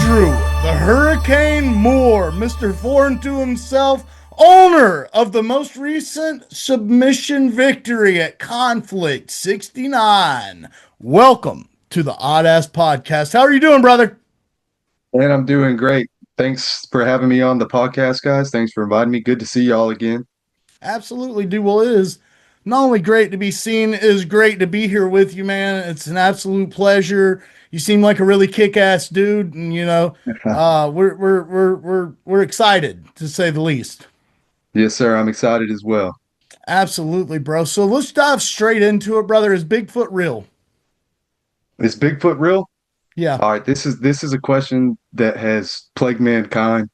Andrew, the Hurricane Moore, Mr. Foreign to himself, owner of the most recent submission victory at Conflict 69. Welcome to the Oddass podcast. How are you doing, brother? And I'm doing great. Thanks for having me on the podcast, guys. Thanks for inviting me. Good to see y'all again. Absolutely, dude. Well, it is not only great to be seen, it is great to be here with you, man. It's an absolute pleasure. You seem like a really kick-ass dude, and we're excited to say the least. Yes, sir. I'm excited as well. Absolutely, bro. So let's dive straight into it, brother. Is Bigfoot real? Is Bigfoot real? Yeah. All right. This is a question that has plagued mankind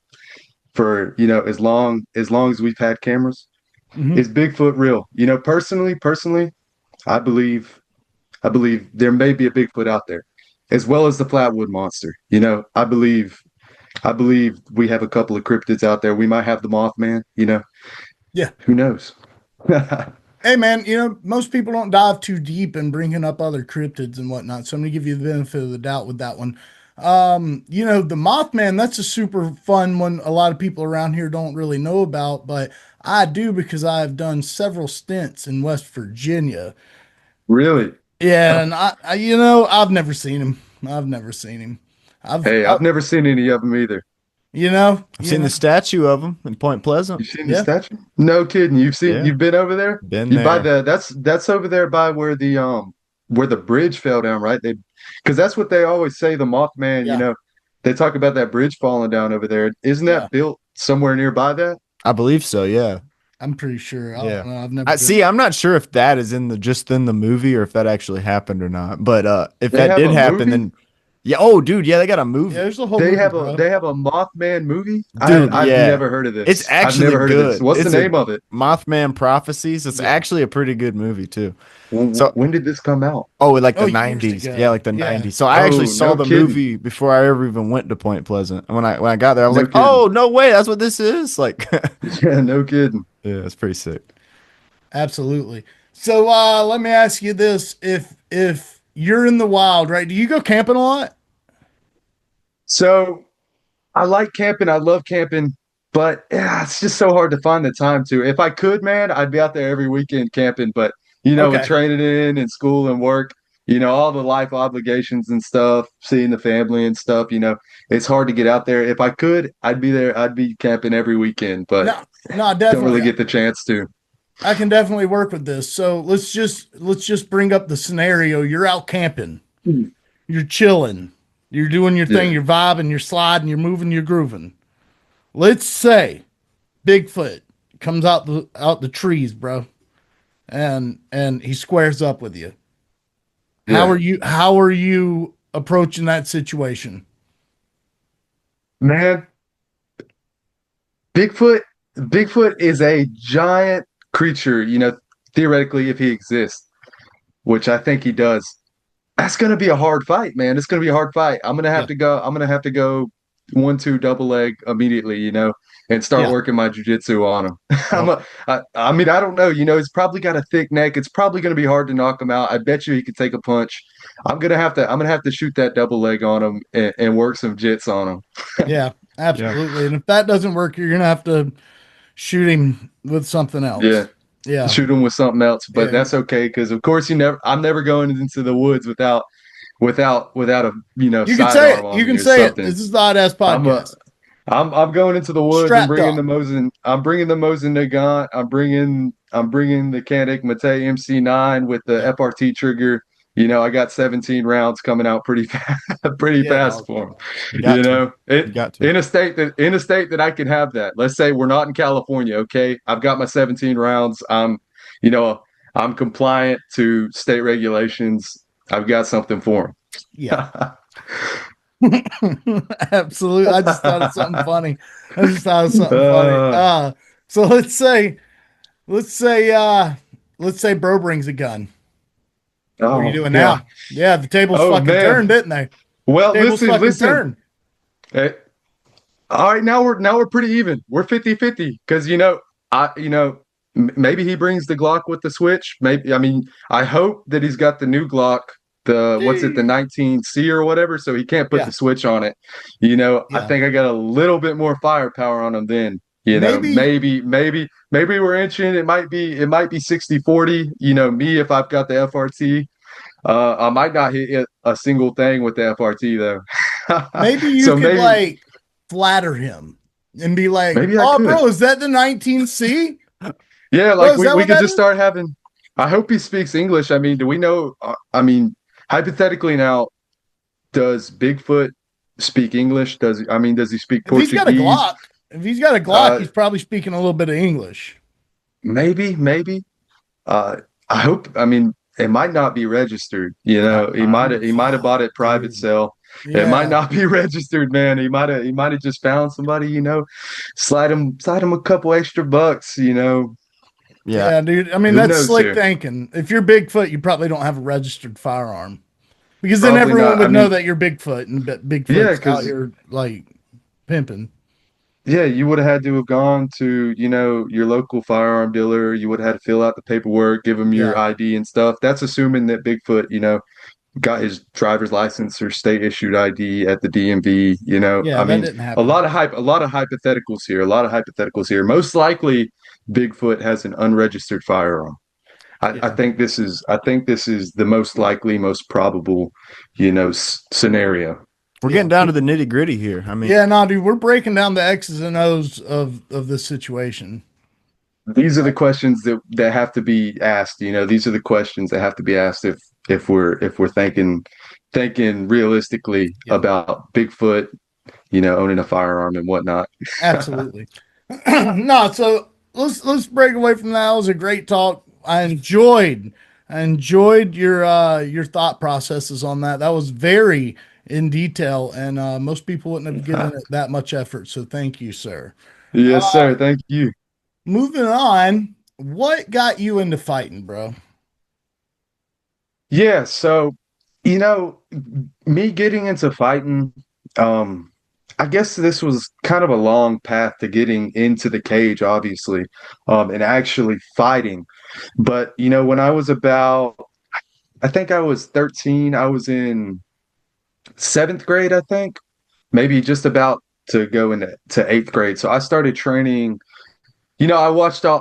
for, as long as we've had cameras. Mhm. Is Bigfoot real? Personally, I believe there may be a Bigfoot out there, as well as the Flatwood Monster. I believe we have a couple of cryptids out there. We might have the Mothman. Yeah. Who knows? Hey, man, most people don't dive too deep in bringing up other cryptids and whatnot. So I'm going to give you the benefit of the doubt with that one. The Mothman, that's a super fun one. A lot of people around here don't really know about, but I do because I've done several stints in West Virginia. Really? Yeah, and I've never seen him. I've never seen him. I've never seen any of them either. I've seen the statue of him in Point Pleasant. You've seen the statue? No kidding. You've been over there? Been you there. By that's over there by where the bridge fell down, right? Because that's what they always say, the Mothman, Yeah. they talk about that bridge falling down over there. Isn't that built somewhere nearby that? I believe so. Yeah. I'm pretty sure. I Yeah. don't know. I've never See, I'm not sure if that is just in the movie or if that actually happened or not. But if They that have did a happen, movie? then yeah. Oh, dude, yeah, they got a movie. Yeah, there's a whole They movie, have bro. a Mothman movie? Dude, I've yeah. never heard of this. It's actually I've never heard of good. this. What's It's the name of it? Mothman Prophecies. It's actually a pretty good movie too. So- When did this come out? Oh, like the years 90s. ago. Yeah, like the Yeah. 90s. So I actually saw no the kidding. movie before I ever even went to Point Pleasant. And when I got there, I was No like, kidding. "Oh, no way, that's what this is." Like Yeah, no kidding. yeah, it's pretty sick. Absolutely. So let me ask you this: if you're in the wild, right? Do you go camping a lot? So I like camping. I love camping, but it's just so hard to find the time to. If I could, man, I'd be out there every weekend camping. But Okay. with training in and school and work, all the life obligations and stuff, seeing the family and stuff, it's hard to get out there. If I could, I'd be there. I'd be camping every weekend, but No, don't definitely. really get the chance to. I can definitely work with this. So let's just bring up the scenario. You're out camping. You're chilling. You're doing your thing. Yeah. You're vibing. You're sliding. You're moving. You're grooving. Let's say Bigfoot comes out the trees, bro, and he squares up with you. How Yeah. are you approaching that situation? Man, Bigfoot is a giant creature, theoretically, if he exists, which I think he does. That's going to be a hard fight, man. It's going to be a hard fight. I'm going to have to go 1-2 double leg immediately, and start working my jujitsu on him. I don't know, he's probably got a thick neck. It's probably going to be hard to knock him out. I bet you he could take a punch. I'm going to have to shoot that double leg on him and work some jits on him. Yeah, absolutely. And if that doesn't work, you're going to have to shoot him with something else. Yeah. Yeah. Shoot him with something else, but Yeah. that's okay because of course I'm never going into the woods without a You can say it. sidearm on You me can or say it. something. This is the Oddass podcast. I'm going into the woods Strapped and bringing up. the Mosin. I'm bringing the Mosin Nagant. I'm bringing the Canik Mate MC9 with the FRT trigger. I got 17 rounds coming out pretty fast, fast for him. You got to. In a state that I can have that. Let's say we're not in California, okay? I've got my 17 rounds. I'm compliant to state regulations. I've got something for him. Yeah. Absolutely. I just thought of something funny. So let's say bro brings a gun. What are you doing now? Yeah, the tables fucking turned, didn't they? Well, Tables listen. turned. All right, now we're pretty even. We're 50-50 because maybe he brings the Glock with the switch. Maybe I hope that he's got the new Glock the what's it, the Gee. 19C or whatever, so he can't put Yeah, the switch on it. You know, I yeah. think I got a little bit more firepower on him then. You know, Maybe maybe we're inching. It might be 60-40. You know, me if I've got the FRT, I might not hit a single thing with the FRT though. maybe you So could maybe like flatter him and be like, maybe I "Oh, could. bro, is that the 19C? Yeah, Bro, like is we, that we what could that just is?" start having. I hope he speaks English. I mean, do we know? I mean, hypothetically now, does Bigfoot speak English? Does he speak If he's got a Portuguese? Glock, if he's got a Glock, Uh, he's probably speaking a little bit of English. maybe. Uh, I hope. I mean, it might not be registered. You know, he might have bought it private Dude. sale. It might Yeah. not be registered, man. He might have just found somebody. You know, slide him a couple extra bucks. You know, Yeah. Yeah, dude. I mean, who that's knows slick here? thinking. If you're Bigfoot, you probably don't have a registered firearm because then Probably everyone not. I would know mean, that you're Bigfoot and yeah, Bigfoot's out because here like pimping. yeah, you would have had to have gone to, your local firearm dealer. You would have had to fill out the paperwork, give them your Yeah. ID and stuff. That's assuming that Bigfoot, got his driver's license or state issued ID at the DMV. Yeah, I that mean, didn't a happen. lot of hype, a lot of hypotheticals here, a lot of hypotheticals here. Most likely, Bigfoot has an unregistered firearm. I Yeah. think this is the most likely, most probable, scenario. We're Yeah. getting down to the nitty gritty here. I mean, Yeah, no, dude, we're breaking down the X's and O's of this situation. These are the questions that have to be asked. These are the questions that have to be asked if we're thinking realistically Yeah, about Bigfoot, owning a firearm and whatnot. absolutely. No, so let's break away from that. It was a great talk. I enjoyed your thought processes on that. That was very in detail, and most people wouldn't have given it that much effort. So thank you, sir. Yes, sir. Thank you. Moving on, what got you into fighting, bro? Yeah, so you know, me getting into fighting, um, I guess this was kind of a long path to getting into the cage, obviously, and actually fighting. But when I was about, I think I was 13, I was in seventh grade, I think, maybe just about to go into eighth grade. So I started training. I watched all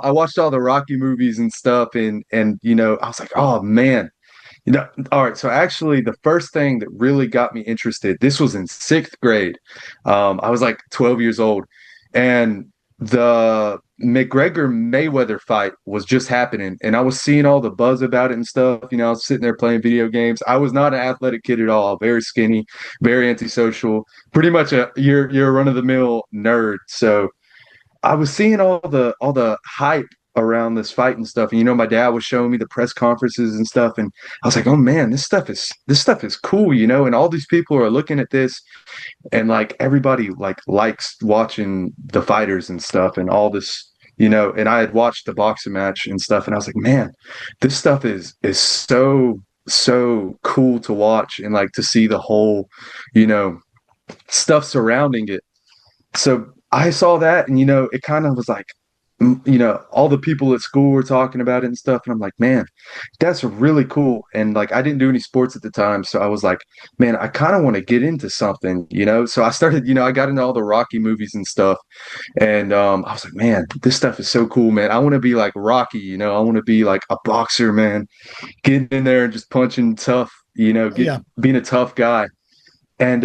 the Rocky movies and stuff, and I was like, oh man. All right. So actually, the first thing that really got me interested, this was in sixth grade. I was like 12 years old, and the McGregor Mayweather fight was just happening, and I was seeing all the buzz about it and stuff. I was sitting there playing video games. I was not an athletic kid at all. Very skinny, very antisocial, pretty much a run of the mill nerd. So I was seeing all the hype around this fight and stuff. And my dad was showing me the press conferences and stuff. And I was like, oh man, this stuff is cool, and all these people are looking at this and like everybody like likes watching the fighters and stuff and all this, and I had watched the boxing match and stuff, and I was like, man, this stuff is so cool to watch and like to see the whole, you know, stuff surrounding it. So I saw that, and it kind of was like, all the people at school were talking about it and stuff, and I'm like, man, that's really cool. And like, I didn't do any sports at the time, so I was like, man, I kind of want to get into something. So I started, I got into all the Rocky movies and stuff, and I was like, man, this stuff is so cool, man. I want to be like Rocky, I want to be like a boxer, man, getting in there and just punching tough, Yeah, being a tough guy. And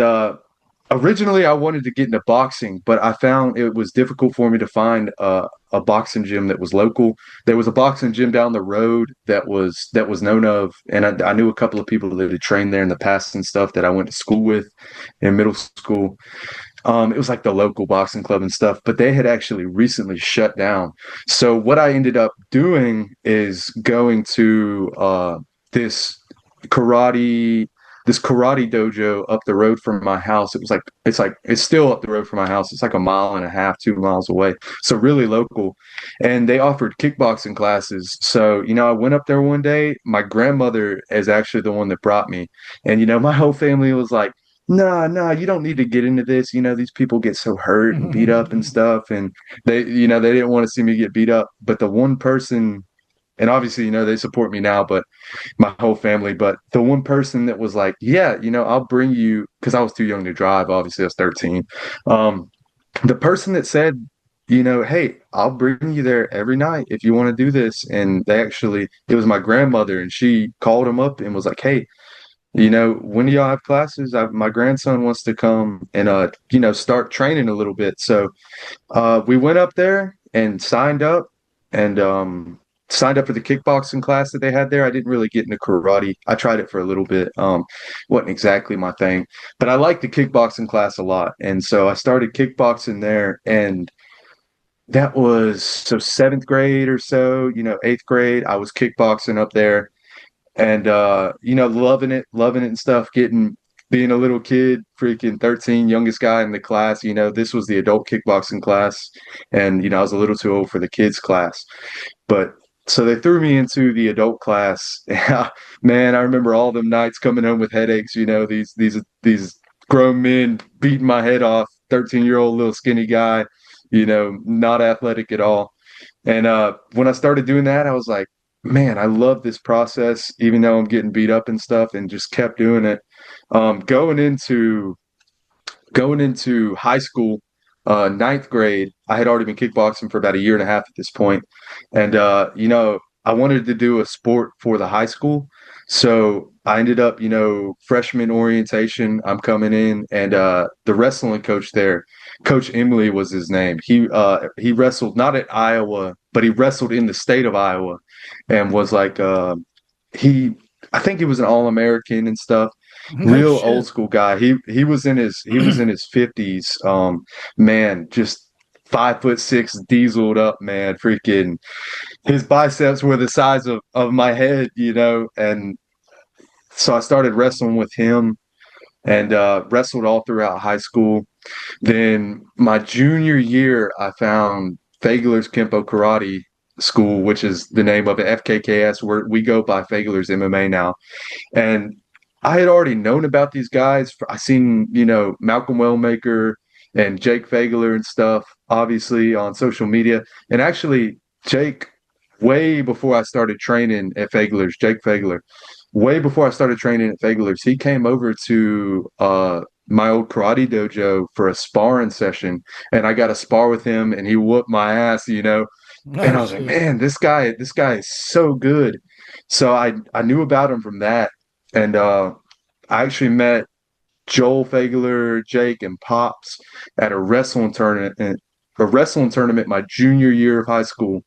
originally, I wanted to get into boxing, but I found it was difficult for me to find a boxing gym that was local. There was a boxing gym down the road that was known of, and I knew a couple of people that had trained there in the past and stuff that I went to school with in middle school. It was like the local boxing club and stuff, but they had actually recently shut down. So what I ended up doing is going to this karate this karate dojo up the road from my house. It's still up the road from my house. It's like a mile and a half, 2 miles away. So really local. And they offered kickboxing classes. So, I went up there one day. My grandmother is actually the one that brought me. And, my whole family was like, no, you don't need to get into this. These people get so hurt and beat up and stuff. And they didn't want to see me get beat up. But the one person and obviously, they support me now, but my whole family. But the one person that was like, yeah, I'll bring you, because I was too young to drive. Obviously, I was 13. Um, the person that said, hey, I'll bring you there every night if you want to do this. And it was my grandmother, and she called him up and was like, hey, when do y'all have classes? My grandson wants to come and, start training a little bit. So we went up there and and signed up for the kickboxing class that they had there. I didn't really get into karate. I tried it for a little bit. Wasn't exactly my thing, but I liked the kickboxing class a lot. And so I started kickboxing there, and that was so seventh grade or so, eighth grade. I was kickboxing up there, and loving it and stuff, being a little kid, freaking 13, youngest guy in the class. This was the adult kickboxing class, and I was a little too old for the kids class. But so they threw me into the adult class. Man, I remember all them nights coming home with headaches, these grown men beating my head off, 13-year-old little skinny guy, not athletic at all. And when I started doing that, I was like, man, I love this process, even though I'm getting beat up and stuff, and just kept doing it. Going into high school, ninth grade, I had already been kickboxing for about a year and a half at this point. And, I wanted to do a sport for the high school. So I ended up, freshman orientation, I'm coming in, and the wrestling coach there, Coach Emily was his name. He wrestled not at Iowa, but he wrestled in the state of Iowa, and was like, he I think he was an All-American and stuff. No Real old shit. school guy. He was in his 50s. Man, just 5'6", dieseled up, man. Freaking his biceps were the size of my head, and so I started wrestling with him, and wrestled all throughout high school. Then my junior year, I found Faglier's Kempo Karate School, which is the name of it, FKKS, where we go by Faglier's MMA now. And I had already known about these guys. I seen, Malcolm Wellmaker and Jake Faglier and stuff, obviously on social media. And actually, Jake, way before I started training at Faglier's, Jake Faglier, way before I started training at Faglier's, he came over to my old karate dojo for a sparring session, and I got to spar with him, and he whooped my ass. And No I was like, shit. man, this guy is so good. So I knew about him from that. And I actually met Joel Fageler, Jake, and Pops at a wrestling tournament my junior year of high school.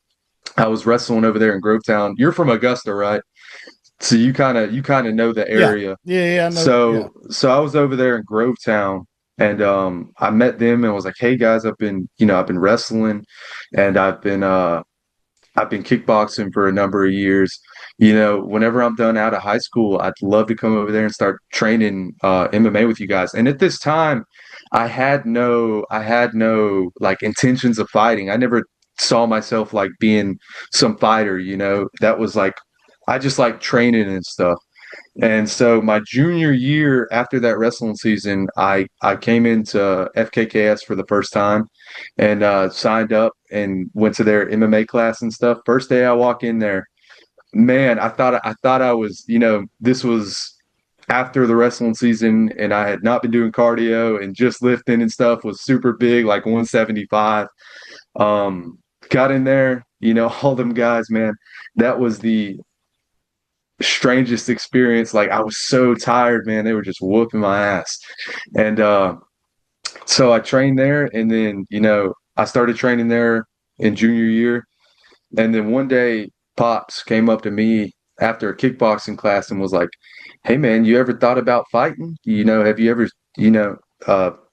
I was wrestling over there in Grovetown. You're from Augusta, right? So you kind of know the Yeah. area. Yeah. Yeah. No. Yeah. So I was over there in Grovetown, and I met them and was like, "Hey guys, I've been wrestling, and I've been kickboxing for a number of years. Whenever I'm done out of high school, I'd love to come over there and start training MMA with you guys." And at this time, I had no like intentions of fighting. I never saw myself like being some fighter. That was like I just like training and stuff. And so my junior year after that wrestling season, I came into FKKS for the first time, and signed up and went to their MMA class and stuff. First day I walk in there, man, I thought I was, this was after the wrestling season, and I had not been doing cardio, and just lifting and stuff was super big, like 175. Um, got in there, all them guys, man. That was the strangest experience. Like, I was so tired, man. They were just whooping my ass. And so I trained there, and then, I started training there in junior year. And then one day, Pops came up to me after a kickboxing class and was like, "Hey man, you ever thought about fighting? Have you ever,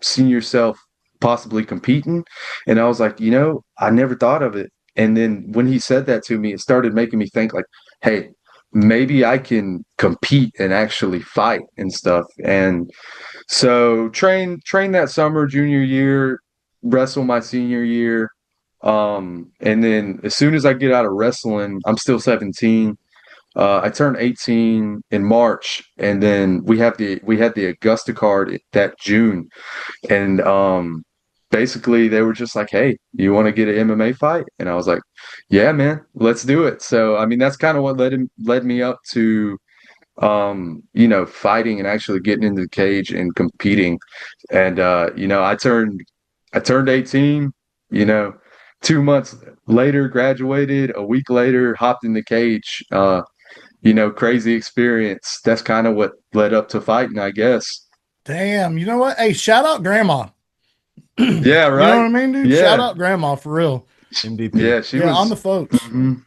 seen yourself possibly competing?" And I was like, I never thought of it. And then when he said that to me, it started making me think like, hey, maybe I can compete and actually fight and stuff. And so train that summer, junior year, wrestle my senior year. And then as soon as I get out of wrestling, I'm still 17. I turned 18 in March, and then we had the Augusta card that June, and basically they were just like, "Hey, you want to get an MMA fight?" And I was like, "Yeah, man, let's do it." So, I mean, that's kind of what led me up to fighting and actually getting into the cage and competing. And I turned 18, you know, 2 months later graduated, a week later hopped in the cage. Crazy experience. That's kind of what led up to fighting, I guess. Damn, you know what? Hey, shout out grandma. Yeah, You know what right. I mean, dude? Shout Yeah. out grandma for real. MVP. Yeah, she Yeah, on was the folks. mhm.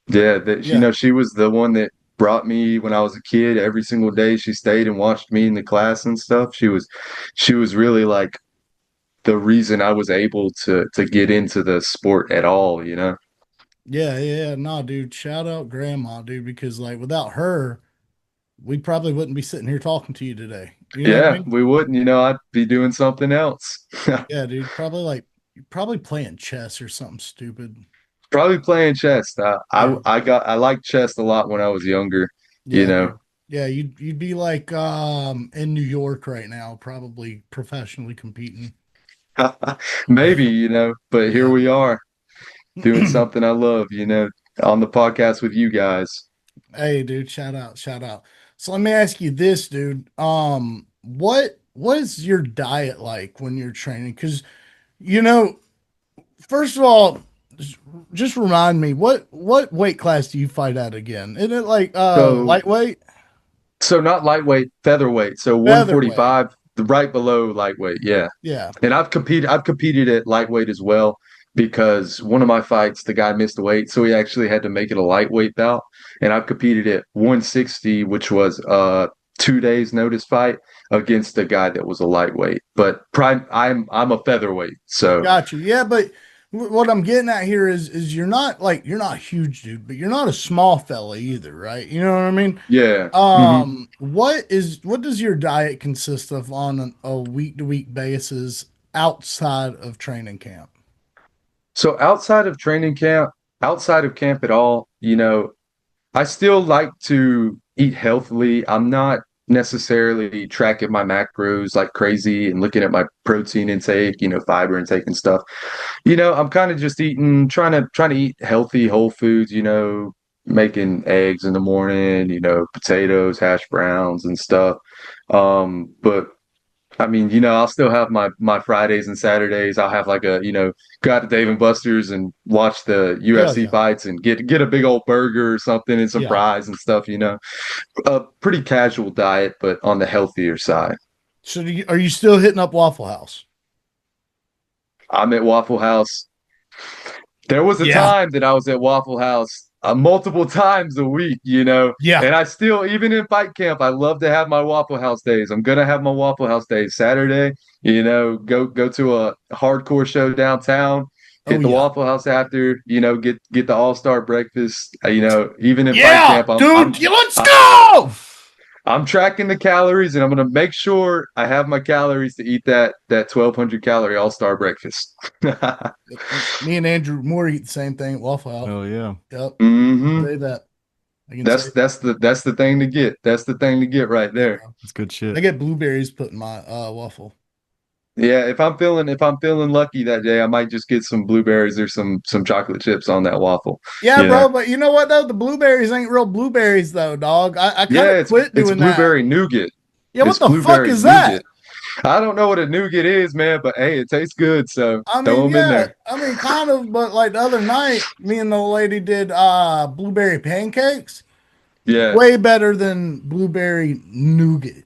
Yeah, that Yeah. she was the one that brought me when I was a kid. Every single day she stayed and watched me in the class and stuff. She was really like the reason I was able to get into the sport at all. Yeah, yeah. No, dude. Shout out grandma, dude, because like without her, we probably wouldn't be sitting here talking to you today. You know what I Yeah, mean? we wouldn't, I'd be doing something else. Yeah, dude. Probably playing chess or something stupid. Probably playing chess. Yeah. I liked chess a lot when I was younger, you Yeah, know. dude. Yeah, you'd be like in New York right now, probably professionally competing. Maybe, but here Yeah. we are doing something I love, on the podcast with you guys. Hey, dude, shout out, shout out. So let me ask you this, dude. What is your diet like when you're training? Because you know, first of all, just remind me what weight class do you fight at again? Isn't it like So lightweight, so not lightweight, featherweight. So featherweight? 145, right below lightweight. Yeah. Yeah. And I've competed at lightweight as well because one of my fights, the guy missed weight, so he actually had to make it a lightweight bout. And I've competed at 160, which was a 2 days notice fight against a guy that was a lightweight. But prime, I'm a featherweight, so Got you. Yeah, but what I'm getting at here is you're not huge, dude, but you're not a small fella either, right? You know what I mean? yeah. Hmm. What does your diet consist of on a week to week basis outside of training camp? So outside of camp at all, I still like to eat healthily. I'm not necessarily tracking my macros like crazy and looking at my protein intake, fiber intake and stuff. I'm kind of just eating, trying to eat healthy, whole foods, making eggs in the morning, potatoes, hash browns and stuff. But I mean, I'll still have my Fridays and Saturdays. I'll have like go out to Dave and Buster's and watch the Hell UFC yeah. fights and get a big old burger or something and some Yeah. fries and stuff. A pretty casual diet, but on the healthier side. So are you still hitting up Waffle House? I'm at Waffle House. There was a Yeah. time that I was at Waffle House multiple times a week. Yeah. And I still, even in fight camp, I love to have my Waffle House days. I'm gonna have my Waffle House days Saturday. Go to a hardcore show downtown, Oh hit the yeah. Waffle House after. Get the All-Star breakfast. Even in fight Yeah, camp, I'm dude. I'm Let's I- go. I'm tracking the calories, and I'm gonna make sure I have my calories to eat that 1,200 calorie All-Star breakfast. Me and Andrew Moore eat the same thing at Waffle House. Oh yeah. Yep. Hmm. Say that. I can say That's that. the thing to get. That's the thing to get right there. Yeah. It's good I shit. get blueberries put in my waffle. Yeah, if I'm feeling lucky that day, I might just get some blueberries or some chocolate chips on that waffle. Yeah, You know? bro, but you know what though? The blueberries ain't real blueberries though, dog. I kind Yeah, of quit it's doing that. blueberry nougat. Yeah, It's what the fuck blueberry is that? nougat. I don't know what a nougat is, man, but hey, it tastes good, so I throw mean, them in yeah, there. I mean, kind of, but like the other night, me and the lady did blueberry pancakes. Yeah, Way better than blueberry nougat.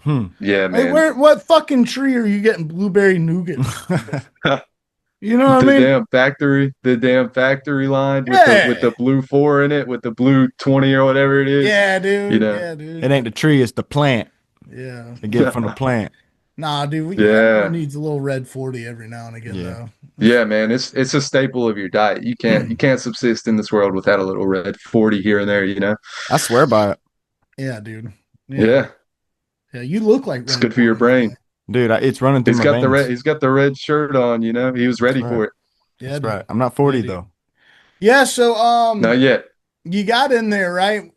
Hmm. yeah, Like, man. what fucking tree are you getting blueberry nougat from? You know what I mean? The damn factory line with the Yeah, blue four in it, with the blue 20 or whatever it is. yeah, You dude, know. yeah, It dude, ain't the tree, it's the plant. yeah. They get it from the plant. Nah, dude, everyone Yeah. needs a little red 40 every now and again, Yeah. though. Yeah, man, it's a staple of your diet. You can't subsist in this world without a little red 40 here and there. I swear by it. Yeah, dude. Yeah, Yeah, yeah. You look like it's red good for your 40 brain. today. Dude, it's running through my veins. He's got the red shirt on. He was That's ready right. for it. Yeah, That's right. dude. I'm not Yeah, 40 dude. though. Yeah, so Not yet. you got in there, right?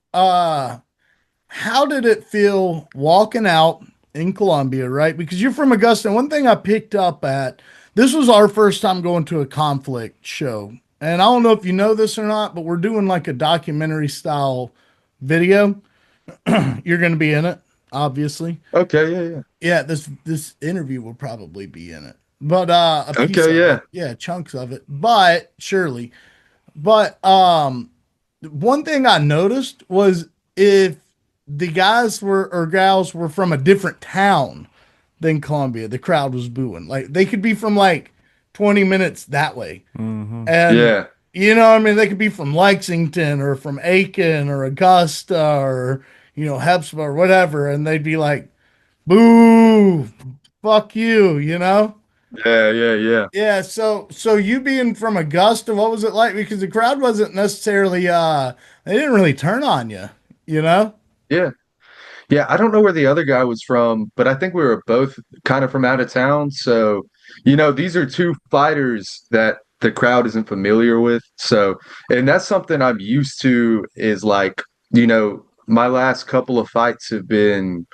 How did it feel walking out in Columbia, right? Because you're from Augusta. And one thing I picked up at This was our first time going to a conflict show. And I don't know if you know this or not, but we're doing like a documentary style video. You're going to be in it, obviously. Okay, yeah, yeah. Yeah, this interview will probably be in it. But a piece Okay, of yeah. it. Yeah, chunks of it. But surely. But one thing I noticed was if the guys were or gals were from a different town than Columbia, the crowd was booing. Like they could be from like 20 minutes that way. Hmm. And Yeah. you know, what I mean, they could be from Lexington or from Aiken or Augusta or Hepzibah or whatever, and they'd be like, "Boo, fuck you," you know? Yeah, yeah, yeah. Yeah. So you being from Augusta, what was it like? Because the crowd wasn't necessarily they didn't really turn on you, you know? Yeah. Yeah, I don't know where the other guy was from, but I think we were both kind of from out of town. So, these are two fighters that the crowd isn't familiar with. So, and that's something I'm used to is like, my last couple of fights have been,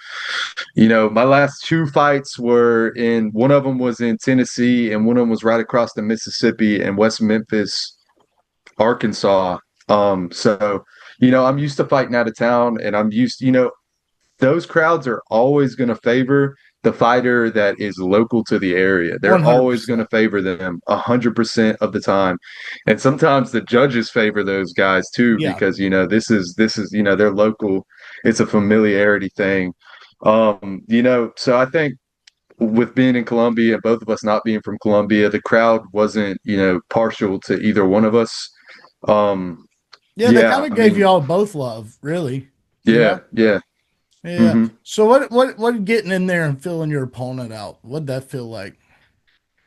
my last two fights were one of them was in Tennessee and one of them was right across the Mississippi in West Memphis, Arkansas. So, I'm used to fighting out of town and I'm used, those crowds are always going to favor the fighter that is local to the area. They're always going to 100%. favor them 100% of the time. And sometimes the judges favor those guys too, Yeah. because, this is, they're local. It's a familiarity thing. So I think with being in Columbia and both of us not being from Columbia, the crowd wasn't, partial to either one of us. Um, Yeah, they kind yeah, of I gave you mean, all both love, really. You yeah, know? yeah. Yeah. Hmm. So what getting in there and filling your opponent out? What'd that feel like?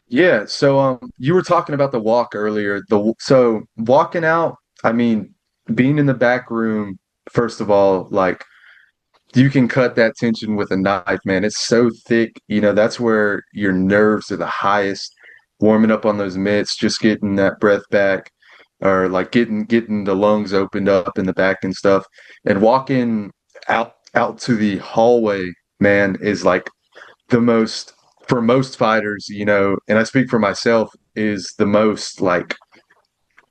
Yeah, so you were talking about the walk earlier. So walking out, I mean, being in the back room, first of all, like you can cut that tension with a knife, man. It's so thick, that's where your nerves are the highest. Warming up on those mitts, just getting that breath back, or like getting the lungs opened up in the back and stuff. And walking out to the hallway, man, is like the most for most fighters, and I speak for myself, is the most like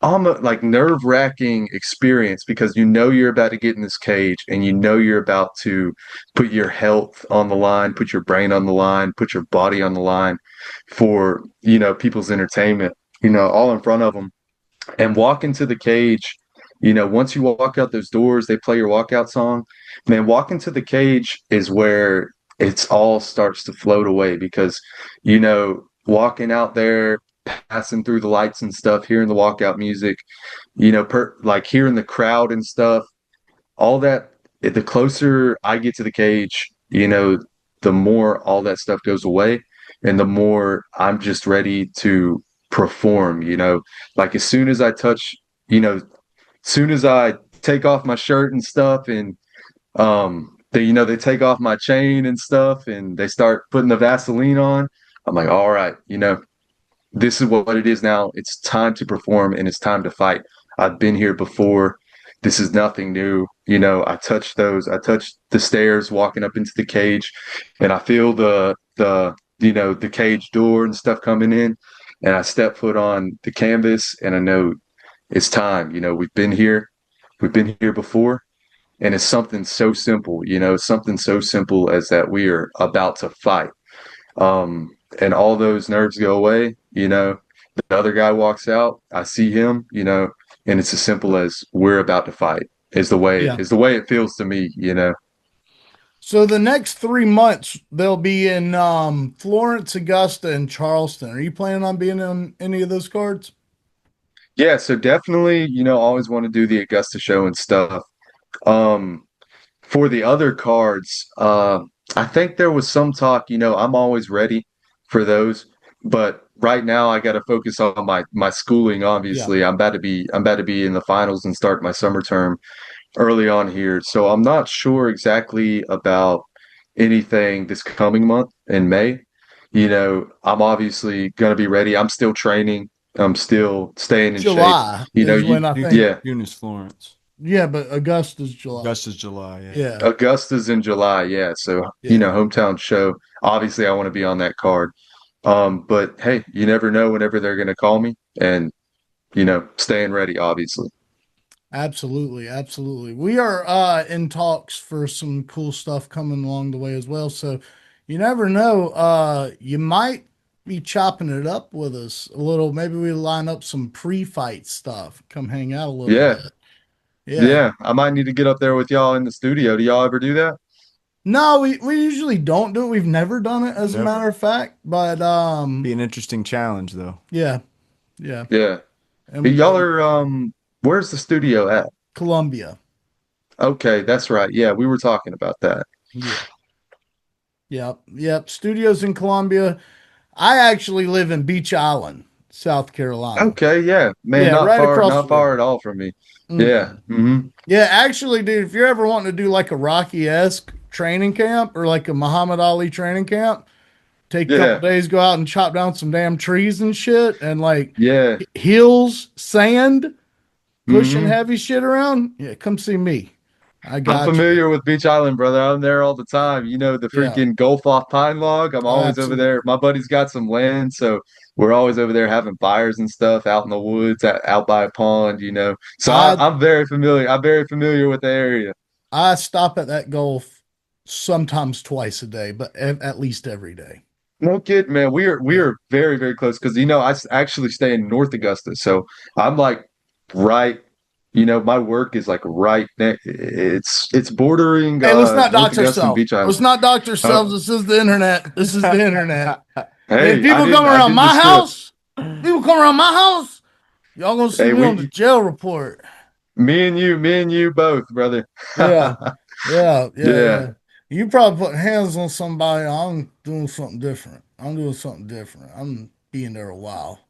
almost like nerve-wracking experience because you're about to get in this cage and you're about to put your health on the line, put your brain on the line, put your body on the line for, people's entertainment, all in front of them. And walk into the cage, once you walk out those doors, they play your walkout song. Man, walk into the cage is where it's all starts to float away because, walking out there, passing through the lights and stuff, hearing the walkout music, like hearing the crowd and stuff, all that, the closer I get to the cage, the more all that stuff goes away and the more I'm just ready to perform, like as soon as I touch, as soon as I take off my shirt and stuff and they take off my chain and stuff and they start putting the Vaseline on, I'm like, all right, this is what it is now. It's time to perform and it's time to fight. I've been here before. This is nothing new. I touched the stairs walking up into the cage and I feel the cage door and stuff coming in and I step foot on the canvas and I know it's time. We've been here before and it's something so simple, something so simple as that we are about to fight. And all those nerves go away, the other guy walks out, I see him, and it's as simple as we're about to fight Yeah. is the way it feels to me. So the next 3 months they'll be in Florence, Augusta, and Charleston. Are you planning on being on any of those cards? Yeah, so definitely, always want to do the Augusta show and stuff. Um, for the other cards, I think there was some talk, I'm always ready for those, but right now I got to focus on my schooling. Yeah. Obviously, I'm about to be in the finals and start my summer term early on here, so I'm not sure exactly about anything this coming month in May. I'm obviously going to be ready. I'm still training. I'm still staying in shape. July is when I think. Yeah, June is Florence. Yeah, but Augusta's July. Augusta's July. Yeah. Yeah. Augusta's in July. Yeah, so Yeah. hometown show. Obviously, I want to be on that card. But hey, you never know whenever they're going to call me, and staying ready, obviously. Absolutely, absolutely. We are in talks for some cool stuff coming along the way as well. So you never know. You might be chopping it up with us a little. Maybe we line up some pre-fight stuff. Come hang out a little Yeah, bit. Yeah. yeah. I might need to get up there with y'all in the studio. Do y'all ever do that? No, we usually don't do it. We've never done it as a Never. matter of fact. But Be an interesting challenge though. yeah, yeah. Yeah. Hey, And y'all are where's the studio at? Columbia. Okay, that's right. Yeah, we were talking about that. Yeah. Yep. Yep. Studios in Columbia. I actually live in Beach Island, South Carolina. Okay, yeah. Man, Yeah, right across the not far river. at all from me. Yeah. Mm-mm. Hmm. Yeah, actually, dude, if you're ever wanting to do like a Rocky-esque training camp or like a Muhammad Ali training camp, take a couple Yeah. days, go out and chop down some damn trees and shit, and like Yeah. hills, sand, pushing Hmm. heavy shit around. Yeah, come see me. I I'm got you. familiar with Beach Island, brother. I'm there all the time. You know, the Yeah, freaking Gulf off Pine Log. I'm always over there. absolutely. My buddy's got some land, so we're always over there having fires and stuff out in the woods, out by a pond. So I I'm very familiar. I'm very familiar with the area. I stop at that Gulf sometimes twice a day, but at least every day. No kid, man. We Yeah. are very, very close because actually stay in North Augusta, so I'm like right. My work is like right next. It's bordering Hey, let's not North dox Augusta and ourselves. Beach Island. Let's not dox Oh, ourselves. This is the internet. This is the internet. And if hey, people come I around didn't my discriminate. house, people come around my house, y'all gonna see Hey, me on the jail report. me and you both, brother. Yeah, yeah, yeah, Yeah, yeah. You probably putting hands on somebody. I'm doing something different. I'm doing something different. I'm being there a while.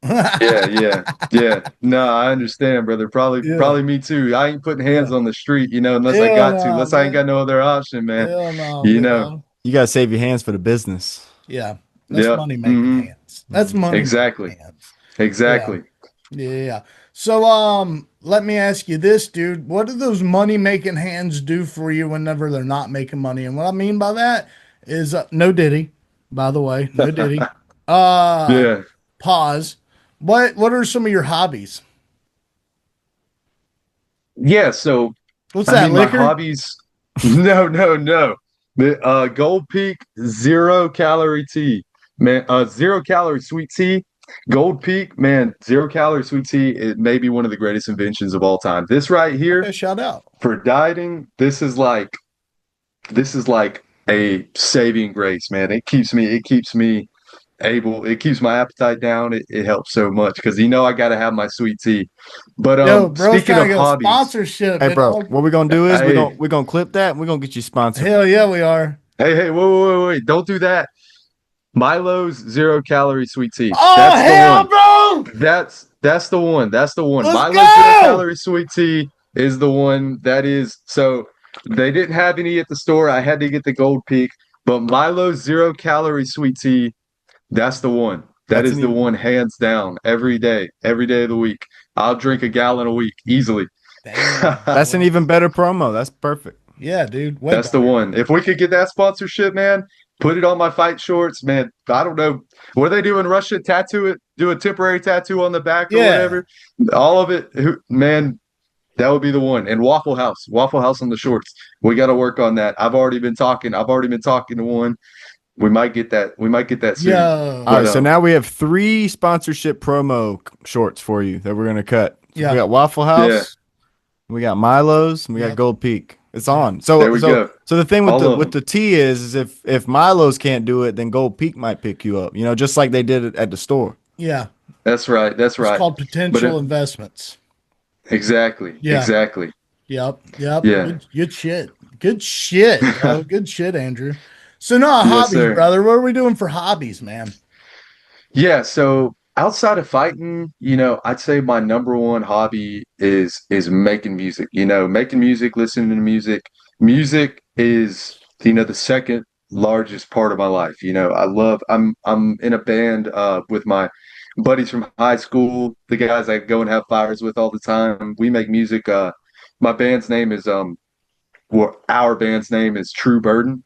yeah, yeah, yeah. No, I understand, brother. Yeah, Probably me too. I ain't putting hands yeah. on the street, unless I Hell got to. no, Unless I ain't got man. no other option, man. Hell no, You big know. dog. You gotta save your hands for the business. Yeah, that's Yep. money making Hmm. hands. That's money making Exactly. hands. Yeah. Exactly. Yeah. So let me ask you this, dude. What do those money making hands do for you whenever they're not making money? And what I mean by that is no Diddy, by the way, no Diddy. Uh Yeah. Pause. What are some of your hobbies? Yeah. So, What's I that, mean, my liquor? hobbies. No, no, no. The Gold Peak 0 calorie tea, man. 0 calorie sweet tea. Gold Peak, man. 0 calorie sweet tea. It may be one of the greatest inventions of all time. This right here Okay, shout out. for dieting. This is like a saving grace, man. It keeps my appetite down. It helps so much because I got to have my sweet tea. But Yo, bro's speaking trying of to get a hobbies, sponsorship, Hey, big bro, dog. what we're gonna do is hey, we're gonna clip that and we're gonna get you sponsored. Hell yeah, we are. hey, wait, don't do that. Milo's 0 calorie sweet tea. Oh That's the hell, one. bro! That's the one. That's the one. Let's Milo's zero go! calorie sweet tea is the one that is. So they didn't have any at the store. I had to get the Gold Peak, but Milo's 0 calorie sweet tea, that's the one. That That's is an the even one hands down every day of the week. I'll drink a gallon a week easily. Damn. that's an Well, even better promo. That's perfect. yeah, dude. Way That's the better. one. If we could get that sponsorship, man, put it on my fight shorts, man. I don't know what do they do in Russia. Tattoo it, do a temporary tattoo on the back or Yeah. whatever. All of it, man. That would be the one. And Waffle House on the shorts. We got to work on that. I've already been talking. I've already been talking to one. We might get that. We might get that soon. All Yo. right, But so now we have 3 sponsorship promo shorts for you that we're gonna cut. So we Yeah. got Waffle yeah, House, we got Milo's, and we got Yep. Gold Peak. It's Yep. on. So there we so go. so the thing with All the of them. tea is if Milo's can't do it, then Gold Peak might pick you up. Just like they did it at the store. Yeah. That's right. That's It's right. called But potential investments. exactly, Yeah. exactly. Yep. Yep. Yeah. Good shit. Good shit, bro. Good shit, Andrew. So no Yes, hobbies, sir. brother. What are we doing for hobbies, man? Yeah, so outside of fighting, I'd say my number one hobby is making music. Making music, listening to music. Music is, the second largest part of my life. I'm in a band with my buddies from high school, the guys I go and have fires with all the time. We make music. My band's name is our band's name is True Burden.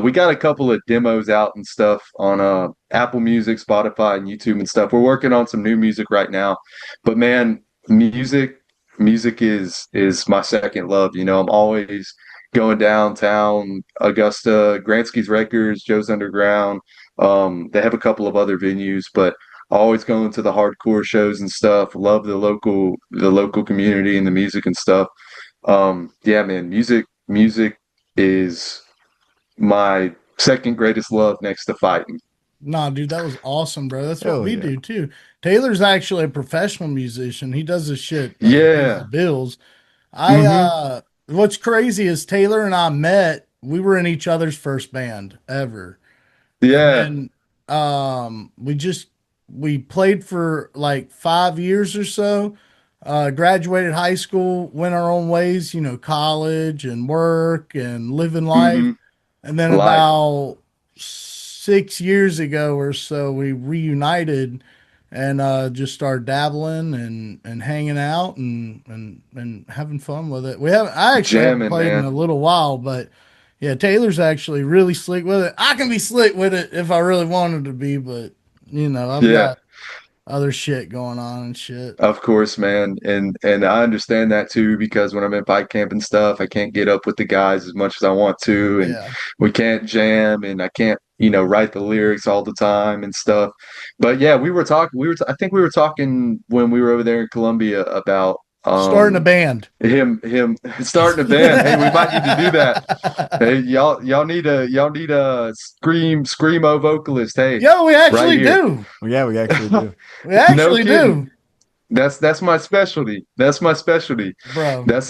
We got a couple of demos out and stuff on Apple Music, Spotify, and YouTube and stuff. We're working on some new music right now, but man, music is my second love. I'm always going downtown, Augusta, Gransky's Records, Joe's Underground. They have a couple of other venues, but always going to the hardcore shows and stuff. Love the local community and the music and stuff. Yeah, man, music is my second greatest love next to fighting. Nah, dude, that was awesome, bro. That's what Hell we yeah. do too. Taylor's actually a professional musician. He does this shit, pays the Yeah. bills. Hmm. What's crazy is Taylor and I met, we were in each other's first band ever. And Yeah. then we played for like 5 years or so. Graduated high school, went our own ways, college and work and living life. Hmm. And then Life. about 6 years ago or so, we reunited and just started dabbling and hanging out and having fun with it. I actually haven't Jamming, played in man. a little while, but yeah, Taylor's actually really slick with it. I can be slick with it if I really wanted to be, but I've Yeah. got other shit going on and shit. Of course, man. And I understand that too, because when I'm in fight camp and stuff, I can't get up with the guys as much as I want to, and Yeah. we can't jam, and I can't, write the lyrics all the time and stuff. But yeah, I think we were talking when we were over there in Columbia about Starting a band. him starting a band. Hey, we might need to do that. Hey, y'all need a screamo vocalist. Hey, Yo, we right actually here. do. Well, yeah, we actually do. We No actually kidding. do, That's my specialty. That's my specialty. bro. That's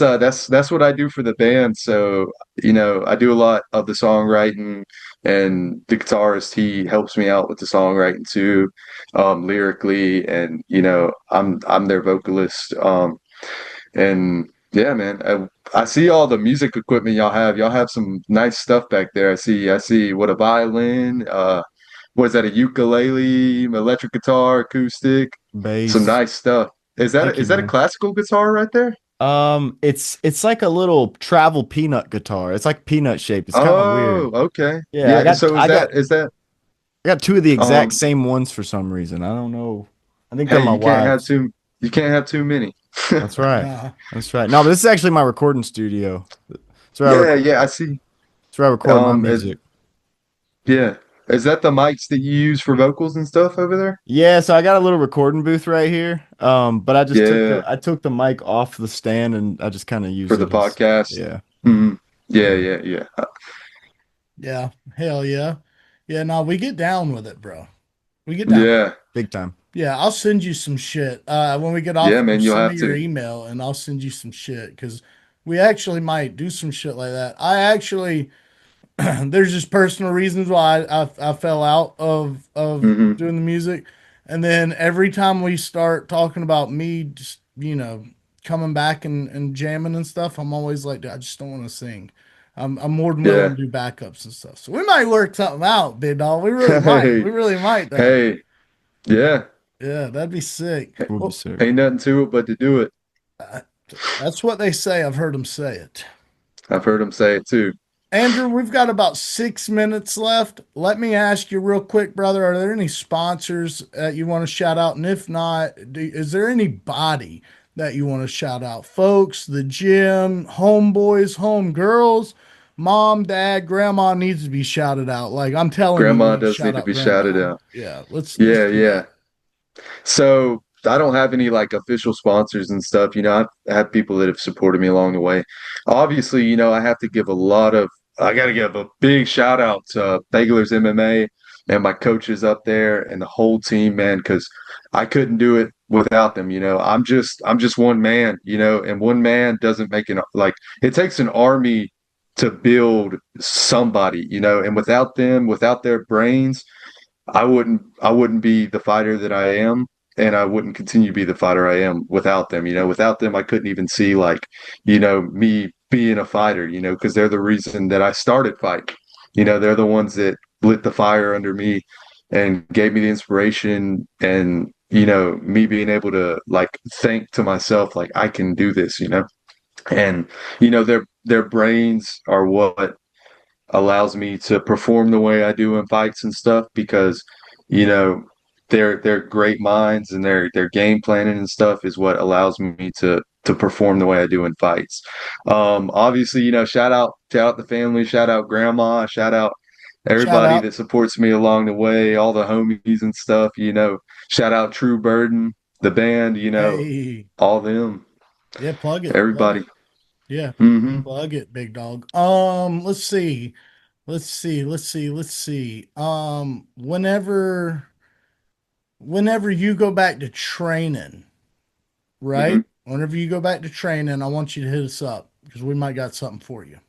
what I do for the band. So, I do a lot of the songwriting, and the guitarist, he helps me out with the songwriting too, lyrically, and I'm their vocalist. And yeah, man, I see all the music equipment y'all have. Y'all have some nice stuff back there. I see what, a violin, was that, a ukulele, electric guitar, acoustic, some Bass. nice stuff. Is that Thank a, you, is that a man. classical guitar right there? It's like a little travel peanut guitar. It's like peanut shaped. It's kind of weird. Oh, okay. Yeah, I Yeah. got So is I got that is that I got two of the exact um same ones for some reason. I don't know. I think they're hey, my wife's. you can't have too many. That's right. Nah. That's right. No, but this is actually my recording studio. That's where I Yeah, record. yeah, I see. That's where I record my Um is, music. yeah. Is that the mics that you use for vocals and stuff over there? Yeah, so I got a little recording booth right here. But I just Yeah, took the mic off the stand and I just kind of for use the it as podcast. yeah. Mhm. Yeah, Yeah. yeah, yeah. Yeah. Hell yeah. Yeah. No, we get down with it, bro. We get down with it. Yeah. Big time. Yeah, I'll send you some shit. When we get off Yeah, here, man, you'll send me have your to. email and I'll send you some shit because we actually might do some shit like that. I actually there's just personal reasons why I fell out of Hmm. doing the music, and then every time we start talking about me just coming back and jamming and stuff, I'm always like, "Dude, I just don't want to sing. I'm more than willing Yeah. to do backups and stuff. So we might work something out, big dog. We really might. Hey, We really might though. hey, yeah. Yeah, that'd be sick. Would be Well, sick. Ain't nothing to it but to do it. uh, that's what they say. I've heard them say it. I've heard him say it too. Andrew, we've got about 6 minutes left. Let me ask you real quick, brother. Are there any sponsors that you want to shout out? And if not, is there anybody that you want to shout out? Folks, the gym, homeboys, homegirls, mom, dad, grandma needs to be shouted out. Like I'm telling you, you Grandma need to does shout need to out be shouted grandma. out. Yeah, let's Yeah, do that. yeah. So I don't have any like official sponsors and stuff. I have people that have supported me along the way. Obviously, I got to give a big shout out to Fagliers MMA and my coaches up there and the whole team, man, because I couldn't do it without them. I'm just one man, and one man doesn't make like it takes an army to build somebody, and without them, without their brains, I wouldn't be the fighter that I am, and I wouldn't continue to be the fighter I am without them. Without them, I couldn't even see like, me being a fighter, because they're the reason that I started fighting. They're the ones that lit the fire under me and gave me the inspiration, and me being able to like think to myself like I can do this. And their brains are what allows me to perform the way I do in fights and stuff because you know their great minds and their game planning and stuff is what allows me to perform the way I do in fights. Obviously, shout out the family, shout out grandma, shout out Shout everybody out. that supports me along the way, all the homies and stuff, shout out True Burden, the band, Hey, all them, yeah, plug it, plug everybody. it. Yeah, Hmm. plug it, big dog. Let's see. Let's see. Whenever you go back to training, Hmm. right? Whenever you go back to training, I want you to hit us up because we might got something for you.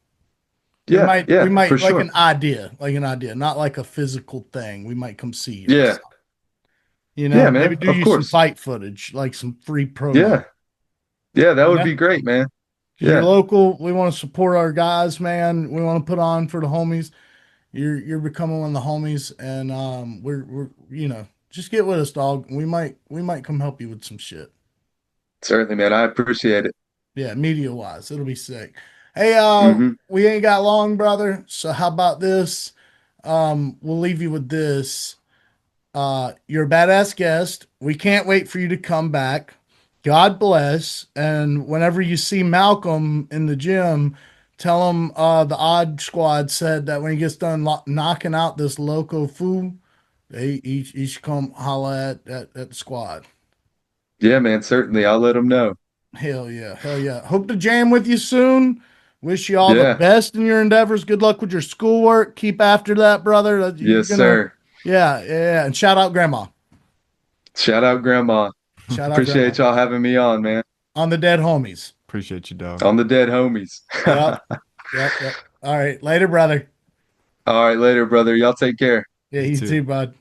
We Yeah, might, we yeah, for might sure. like an idea, not like a physical thing. We might come see you or Yeah, something. yeah, Maybe man, do of you some course. fight footage, like some free promo. Yeah, yeah, that You would know, be great, man. because you're Yeah, local. We want to support our guys, man. We want to put on for the homies. You're becoming one of the homies, and we're just get with us, dog. We might come help you with some shit. certainly, man. I appreciate it. Yeah, media wise, it'll be sick. Hey, Hmm. we ain't got long, brother. So how about this? We'll leave you with this. You're a badass guest. We can't wait for you to come back. God bless. And whenever you see Malcolm in the gym, tell him the Odd Squad said that when he gets done knocking out this loco fool, he should come holla at the squad. Yeah, man, certainly. I'll let them know. Hell yeah. Hell yeah. Hope to jam with you soon. Wish you all the Yeah, best in your endeavors. Good luck with your schoolwork. Keep after that, brother. You're yes, gonna, sir. yeah. And shout out grandma. Shout out, Grandma. Shout out grandma Appreciate y'all having me on, man. on the dead homies. Appreciate you, dog. On the dead homies. Yep. Yep. Yep. All right. Later, brother. All right, later, brother. Y'all take care. Yeah, You you too. too, bud.